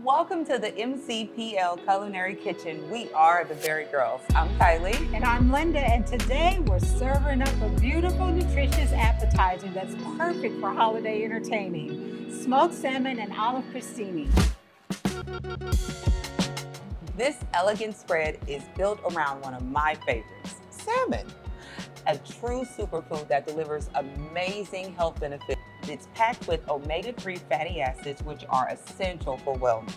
Welcome to the MCPL Culinary Kitchen. We are the BariGirls. I'm Kylie. And I'm Linda, and today we're serving up a beautiful, nutritious appetizer that's perfect for holiday entertaining. Smoked salmon and olive crostini. This elegant spread is built around one of my favorites, salmon. A true superfood that delivers amazing health benefits. It's packed with omega-3 fatty acids, which are essential for wellness.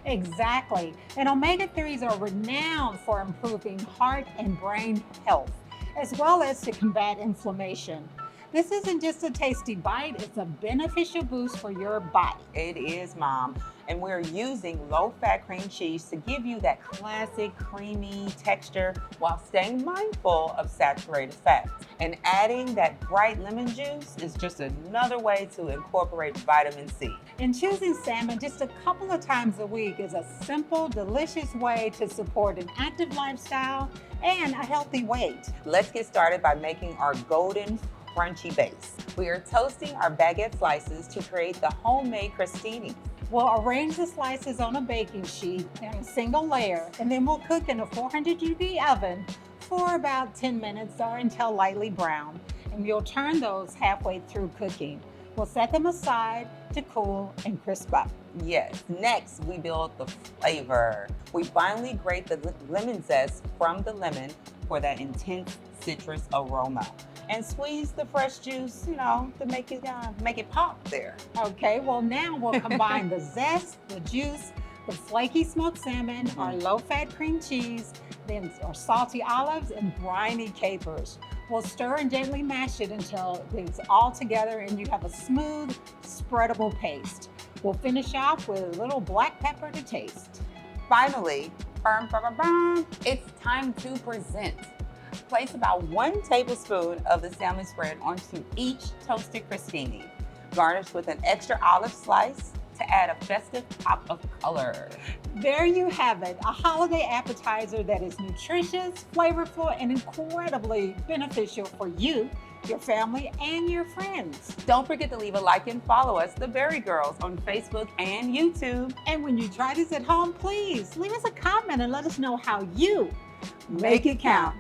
Exactly. And omega-3s are renowned for improving heart and brain health, as well as to combat inflammation. This isn't just a tasty bite, it's a beneficial boost for your body. It is, Mom. And we're using low-fat cream cheese to give you that classic creamy texture while staying mindful of saturated fats. And adding that bright lemon juice is just another way to incorporate vitamin C. And choosing salmon just a couple of times a week is a simple, delicious way to support an active lifestyle and a healthy weight. Let's get started by making our golden crunchy base. We are toasting our baguette slices to create the homemade crostini. We'll arrange the slices on a baking sheet in a single layer, and then we'll cook in a 400-degree oven for about 10 minutes or until lightly brown. And you'll turn those halfway through cooking. We'll set them aside to cool and crisp up. Yes, next we build the flavor. We finally grate the lemon zest from the lemon for that intense citrus aroma. And squeeze the fresh juice, to make it pop there. Okay, well now we'll combine the zest, the juice, the flaky smoked salmon, our low-fat cream cheese, then our salty olives and briny capers. We'll stir and gently mash it until it's all together and you have a smooth, spreadable paste. We'll finish off with a little black pepper to taste. Finally, it's time to present. Place about 1 tablespoon of the salmon spread onto each toasted crostini. Garnish with an extra olive slice to add a festive pop of color. There you have it, a holiday appetizer that is nutritious, flavorful, and incredibly beneficial for you, your family, and your friends. Don't forget to leave a like and follow us, the BariGirls, on Facebook and YouTube. And when you try this at home, please leave us a comment and let us know how you make it count.